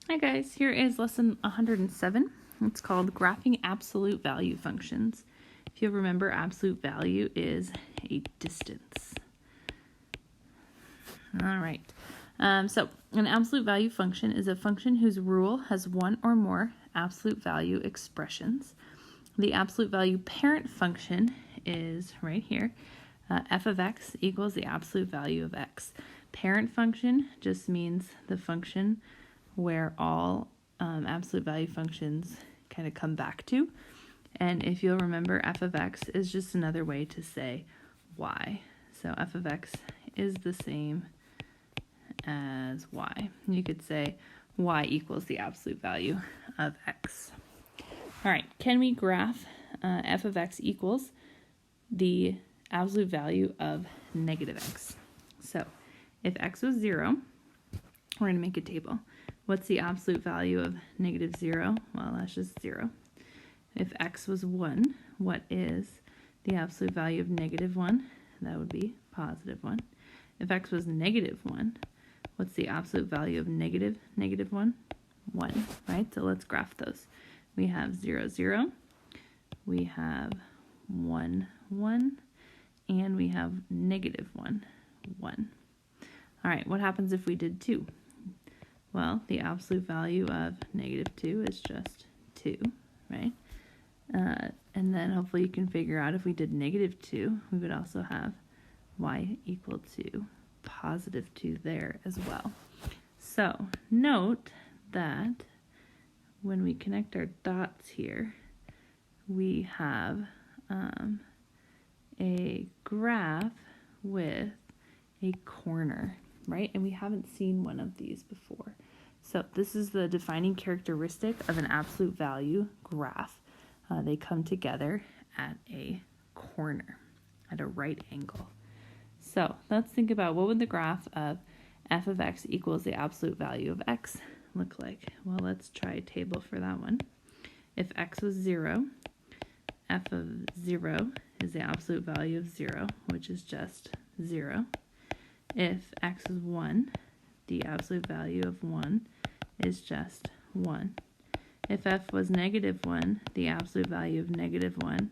Hi guys, here is lesson 107. It's called Graphing Absolute Value Functions. If you'll remember, absolute value is a distance. All right. So an absolute value function is a function whose rule has one or more absolute value expressions. The absolute value parent function is right here. F of x equals the absolute value of x. Parent function just means the function where all absolute value functions kind of come back to. And if you'll remember, f of x is just another way to say y. So f of x is the same as y. You could say y equals the absolute value of x. All right, can we graph f of x equals the absolute value of negative x? So if x was 0, we're going to make a table. What's the absolute value of negative 0? Well, that's just 0. If x was 1, what is the absolute value of negative 1? That would be positive 1. If x was negative 1, what's the absolute value of negative 1? 1, right? So let's graph those. We have 0, 0. We have 1, 1. And we have negative 1, 1. All right, what happens if we did 2? Well, the absolute value of negative 2 is just 2, right? And then hopefully you can figure out if we did negative 2, we would also have y equal to positive 2 there as well. So note that when we connect our dots here, we have a graph with a corner, right? And we haven't seen one of these before. So this is the defining characteristic of an absolute value graph. They come together at a corner, at a right angle. So let's think about what would the graph of f of x equals the absolute value of x look like. Well, let's try a table for that one. If x was 0, f of 0 is the absolute value of 0, which is just 0. If x is 1, the absolute value of 1 is just 1. If f was negative 1, the absolute value of negative 1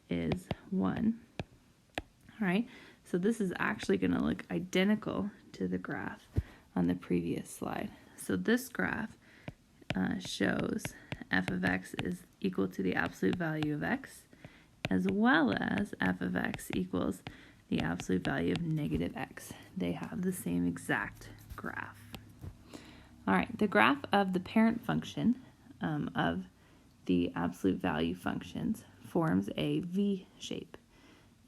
is 1. All right, so this is actually going to look identical to the graph on the previous slide. So this graph shows f of x is equal to the absolute value of x, as well as f of x equals the absolute value of negative x. They have the same exact graph. All right, the graph of the parent function of the absolute value functions forms a V shape.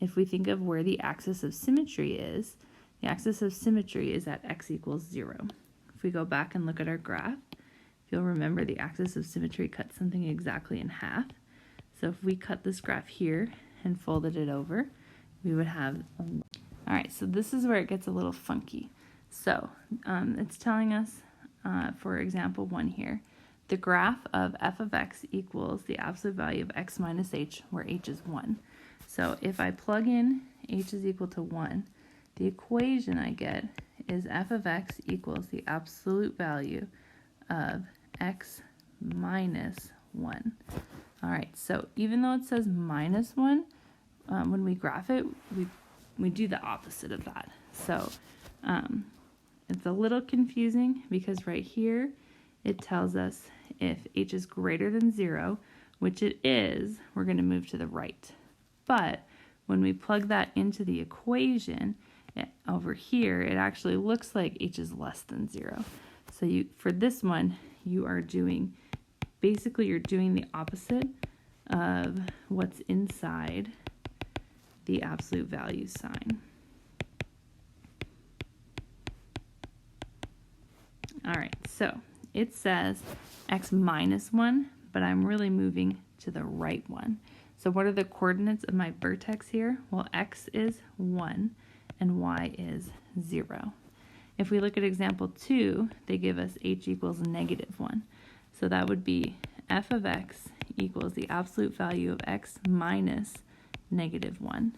If we think of where the axis of symmetry is, the axis of symmetry is at x equals 0. If we go back and look at our graph, if you'll remember, the axis of symmetry cuts something exactly in half. So if we cut this graph here and folded it over, we would have, all right, so this is where it gets a little funky. So it's telling us, for example 1 here, the graph of f of x equals the absolute value of x minus h, where h is 1. So if I plug in h is equal to 1, the equation I get is f of x equals the absolute value of x minus 1. All right, so even though it says minus 1, when we graph it, we do the opposite of that. So it's a little confusing because right here it tells us if h is greater than 0, which it is, we're going to move to the right. But when we plug that into the equation, over here, it actually looks like h is less than 0. So for this one, you're doing the opposite of what's inside the absolute value sign. All right, so it says x minus 1, but I'm really moving to the right one. So what are the coordinates of my vertex here? Well, x is 1 and y is 0. If we look at example 2, they give us h equals negative 1. So that would be f of x equals the absolute value of x minus negative 1,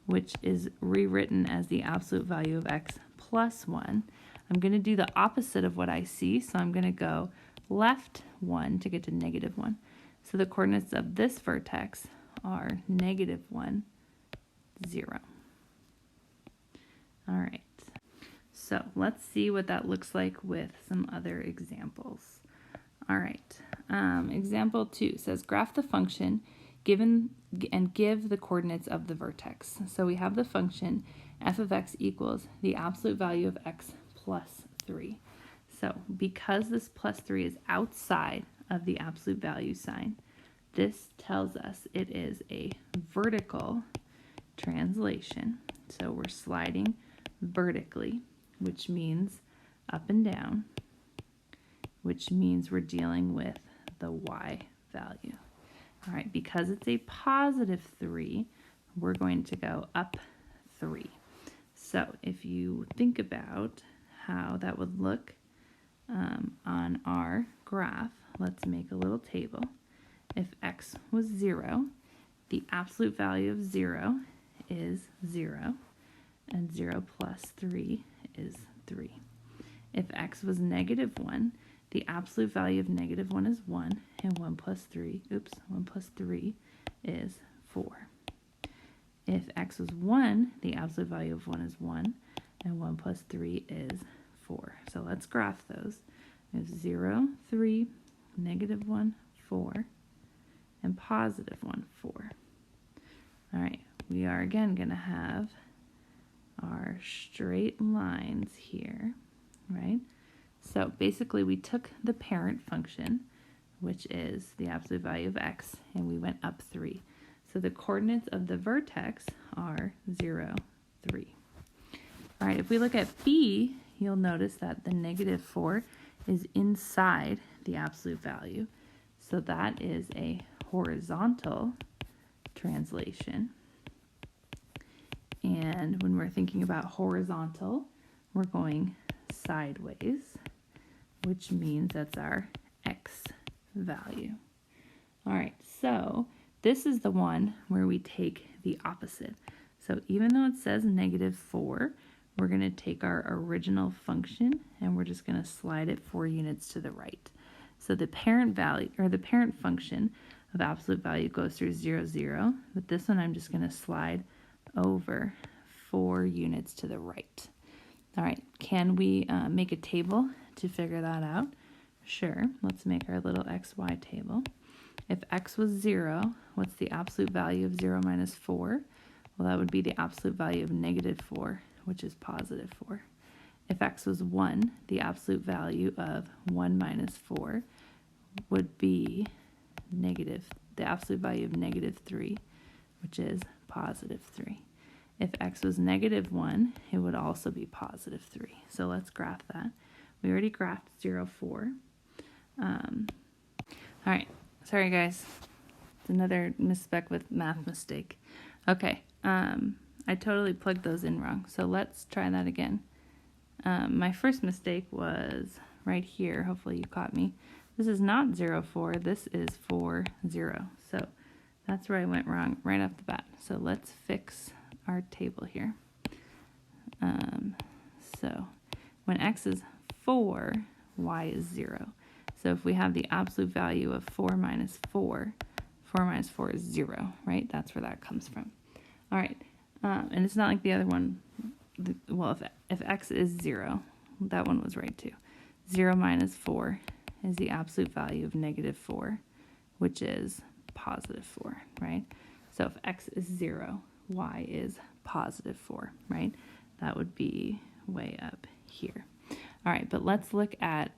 which is rewritten as the absolute value of x plus 1. I'm going to do the opposite of what I see, so I'm going to go left 1 to get to negative 1. So the coordinates of this vertex are negative 1, 0. All right. So let's see what that looks like with some other examples. All right. Example 2 says graph the function given and give the coordinates of the vertex. So we have the function f of x equals the absolute value of x plus 3. So because this plus 3 is outside of the absolute value sign, this tells us it is a vertical translation. So we're sliding vertically, which means up and down, which means we're dealing with the y value. All right, because it's a positive 3, we're going to go up 3. So if you think about how that would look on our graph, let's make a little table. If x was 0, the absolute value of 0 is 0, and 0 plus 3 is 3. If x was negative 1, the absolute value of negative 1 is 1, and 1 plus 3 is 4. If x was 1, the absolute value of 1 is 1, and 1 plus 3 is 4. So let's graph those. We have 0, 3, negative 1, 4, and positive 1, 4. All right, we are again going to have our straight lines here, right? So basically we took the parent function, which is the absolute value of x, and we went up 3. So the coordinates of the vertex are 0, 3. All right, if we look at B, you'll notice that the negative 4 is inside the absolute value. So that is a horizontal translation. And when we're thinking about horizontal, we're going sideways, which means that's our x value. All right, so this is the one where we take the opposite. So even though it says negative 4, we're going to take our original function and we're just going to slide it 4 units to the right. So the parent value, or the parent function of absolute value goes through 0, 0, but this one I'm just going to slide over 4 units to the right. All right, can we make a table to figure that out? Sure, let's make our little xy table. If x was 0, what's the absolute value of 0 minus 4? Well, that would be the absolute value of negative 4, which is positive 4. If x was 1, the absolute value of 1 minus 4 would be the absolute value of negative 3, which is positive 3. If x was negative 1, it would also be positive 3. So let's graph that. We already graphed 0, 4. All right, sorry guys. It's another misspec with math mistake. Okay, I totally plugged those in wrong. So let's try that again. My first mistake was right here. Hopefully you caught me. This is not 0, 4. This is 4, 0. So that's where I went wrong right off the bat. So let's fix our table here. So when x is 4, y is 0. So if we have the absolute value of 4 minus 4, 4 minus 4 is 0, right? That's where that comes from. All right, and it's not like the other one. Well, if x is 0, that one was right too. 0 minus 4 is the absolute value of negative 4, which is positive 4, right? So if x is 0, y is positive 4, right? That would be way up here. All right, but let's look at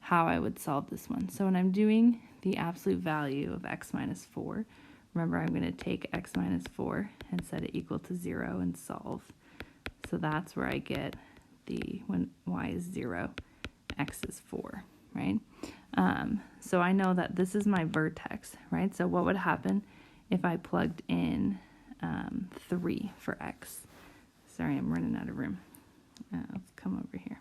how I would solve this one. So when I'm doing the absolute value of x minus 4, remember I'm going to take x minus 4 and set it equal to 0 and solve. So that's where I get when y is 0, x is 4, right? So I know that this is my vertex, right? So what would happen if I plugged in 3 for x? Sorry, I'm running out of room. Let's come over here.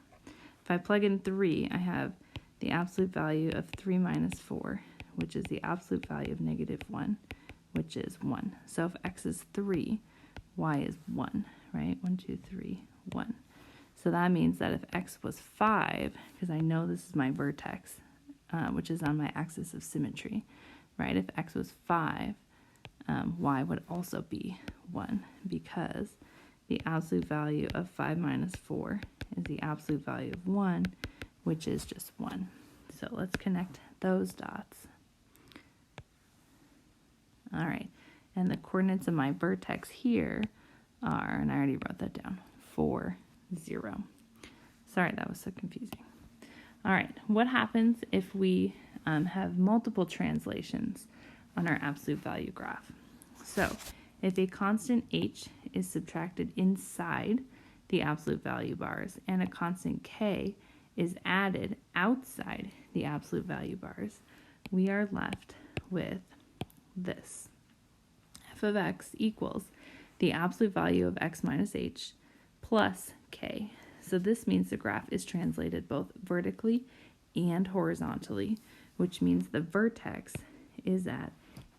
If I plug in 3, I have the absolute value of 3 minus 4, which is the absolute value of negative 1, which is 1. So if x is 3, y is 1, right? 1, 2, 3, 1. So that means that if x was 5, because I know this is my vertex, which is on my axis of symmetry, right? If x was 5, y would also be 1, because the absolute value of 5 minus 4 is the absolute value of 1, which is just 1. So let's connect those dots. All right, and the coordinates of my vertex here are, and I already wrote that down, 4, 0. Sorry, that was so confusing. All right, what happens if we have multiple translations on our absolute value graph? So if a constant h is subtracted inside the absolute value bars and a constant k is added outside the absolute value bars, we are left with this. F of x equals the absolute value of x minus h plus k. So this means the graph is translated both vertically and horizontally, which means the vertex is at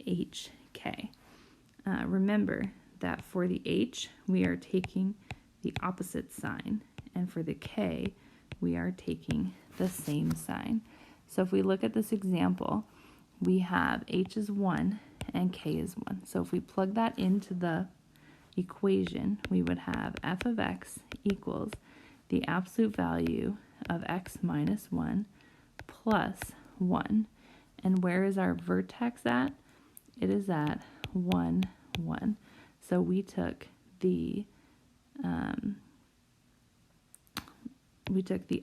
hk. Remember that for the h, we are taking the opposite sign, and for the k, we are taking the same sign. So if we look at this example, we have h is 1 and k is 1. So if we plug that into the equation, we would have f of x equals the absolute value of x minus 1 plus 1. And where is our vertex at? It is at 1, 1. So we took the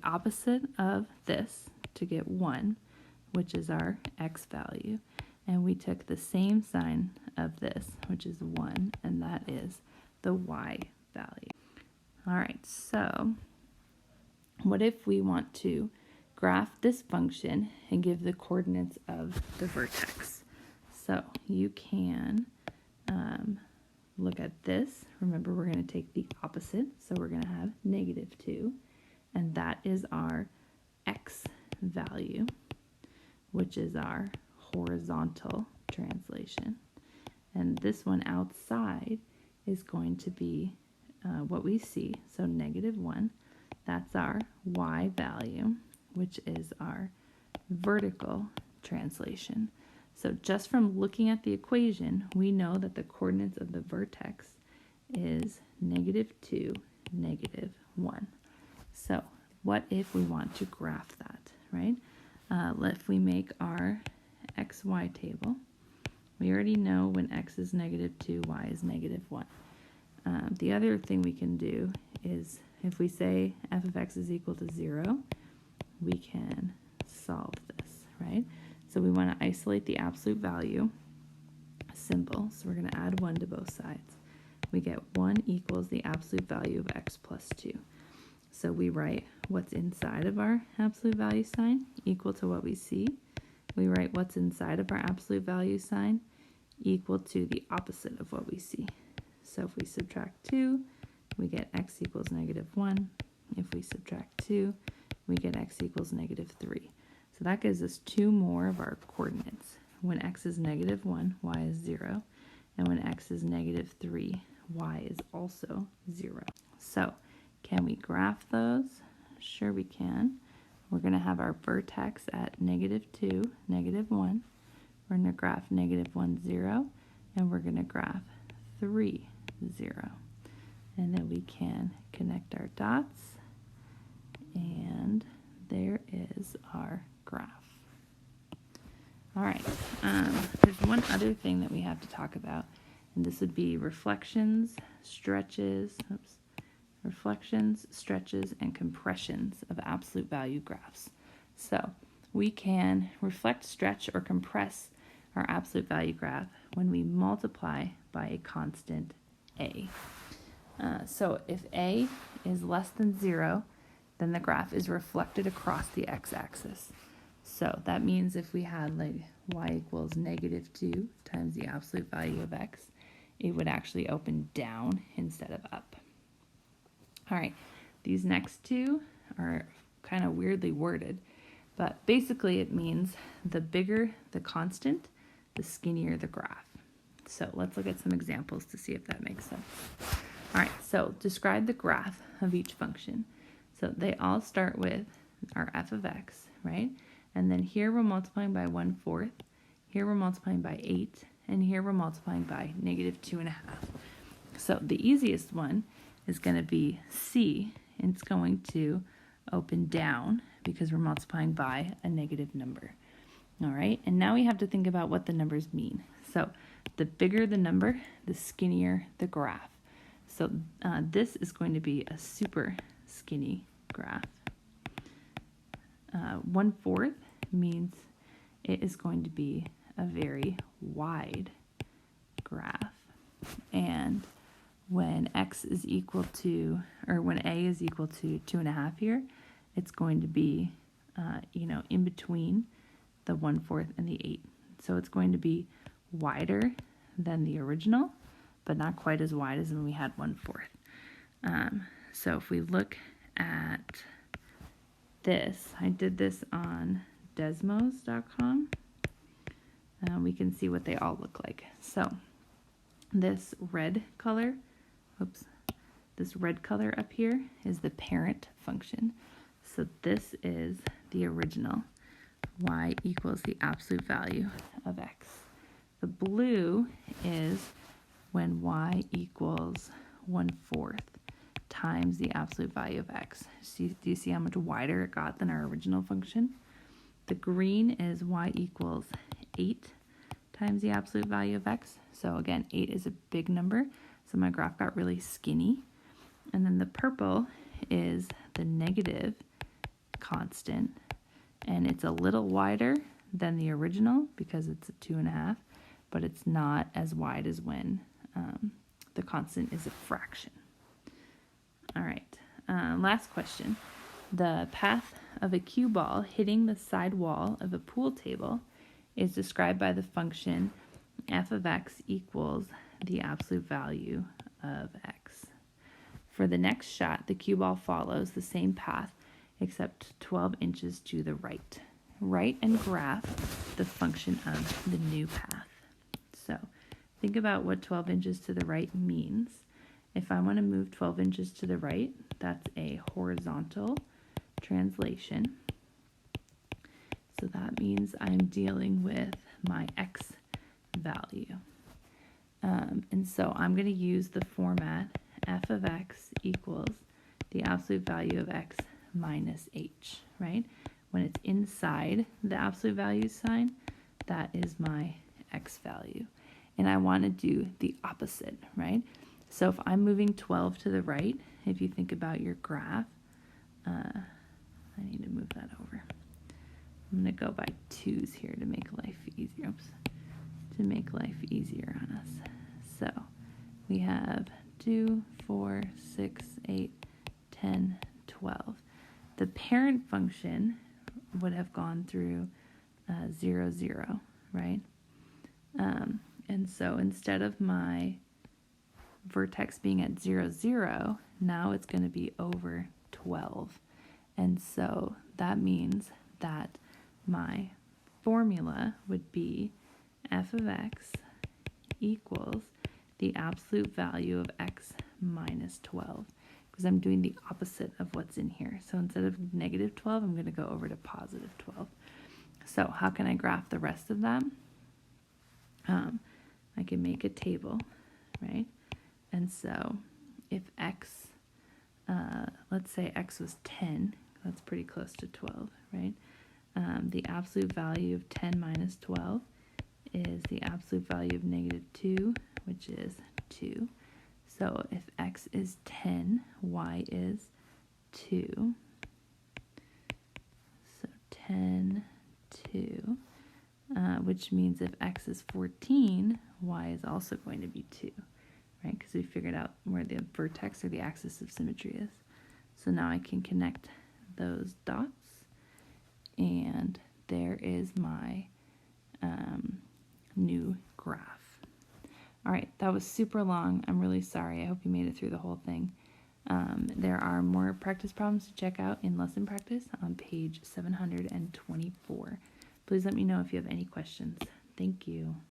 opposite of this to get 1, which is our x value, and we took the same sign of this, which is 1, and that is the y value. All right, so what if we want to graph this function and give the coordinates of the vertex? So you can look at this. Remember, we're going to take the opposite, so we're going to have -2, and that is our x value, which is our horizontal translation. And this one outside is going to be what we see, so -1. That's our y value, which is our vertical translation. So just from looking at the equation, we know that the coordinates of the vertex is -2, -1. So what if we want to graph that, right? If we make our xy table, we already know when x is -2, y is -1. The other thing we can do is, if we say f of x is equal to 0, we can solve this, right? So we want to isolate the absolute value symbol, so we're going to add 1 to both sides. We get 1 equals the absolute value of x plus 2. So we write what's inside of our absolute value sign equal to what we see. We write what's inside of our absolute value sign equal to the opposite of what we see. So if we subtract 2, we get x equals -1. If we subtract 2, we get x equals -3. So that gives us 2 more of our coordinates. When x is -1, y is 0. And when x is -3, y is also 0. So can we graph those? Sure we can. We're going to have our vertex at -2, -1. We're going to graph -1, 0. And we're going to graph 3, 0. And then we can connect our dots. And there is our graph. All right, there's one other thing that we have to talk about, and this would be reflections, stretches, and compressions of absolute value graphs. So we can reflect, stretch, or compress our absolute value graph when we multiply by a constant a. So if a is less than 0, then the graph is reflected across the x-axis. So that means if we had like y equals -2 times the absolute value of x, it would actually open down instead of up. All right, these next two are kind of weirdly worded, but basically it means the bigger the constant, the skinnier the graph. So let's look at some examples to see if that makes sense. All right, so describe the graph of each function. So they all start with our f of x, right? And then here we're multiplying by 1/4, here we're multiplying by 8, and here we're multiplying by -2.5. So the easiest one is going to be C, and it's going to open down because we're multiplying by a negative number. All right, and now we have to think about what the numbers mean. So the bigger the number, the skinnier the graph. So this is going to be a super skinny graph. 1/4 means it is going to be a very wide graph. And when x is equal to, or when a is equal to 2.5 here, it's going to be, in between the 1/4 and the 8. So it's going to be wider than the original, but not quite as wide as when we had 1/4. So if we look at this, I did this on desmos.com. We can see what they all look like. So this red color, this red color up here is the parent function. So this is the original, y equals the absolute value of x. The blue is when y equals 1/4 times the absolute value of x. Do you see how much wider it got than our original function? The green is y equals 8 times the absolute value of x. So again, 8 is a big number, so my graph got really skinny. And then the purple is the negative constant, and it's a little wider than the original because it's a 2.5, but it's not as wide as when the constant is a fraction. All right, last question. The path of a cue ball hitting the side wall of a pool table is described by the function f of x equals the absolute value of x. For the next shot, the cue ball follows the same path except 12 inches to the right. Write and graph the function of the new path. So think about what 12 inches to the right means. If I want to move 12 inches to the right, that's a horizontal translation. So that means I'm dealing with my x value. And so I'm going to use the format f of x equals the absolute value of x minus h, right? When it's inside the absolute value sign, that is my x value. And I want to do the opposite, right? So if I'm moving 12 to the right, if you think about your graph, I need to move that over. I'm going to go by 2's here to make life easier. To make life easier on us. So we have 2, 4, 6, 8, 10, 12. The parent function would have gone through 0, 0, right? And so instead of my vertex being at 0, 0, now it's going to be over 12. And so that means that my formula would be f of x equals the absolute value of x minus 12, because I'm doing the opposite of what's in here. So instead of negative 12, I'm going to go over to positive 12. So how can I graph the rest of that? I can make a table, right? And so if x, let's say x was 10, that's pretty close to 12, right? The absolute value of 10 minus 12 is the absolute value of negative 2, which is 2. So if x is 10, y is 2. So 10, 2, which means if x is 14, y is also going to be 2, right? Because we figured out where the vertex or the axis of symmetry is. So now I can connect those dots, and there is my new graph. All right, that was super long. I'm really sorry. I hope you made it through the whole thing. There are more practice problems to check out in lesson practice on page 724. Please let me know if you have any questions. Thank you.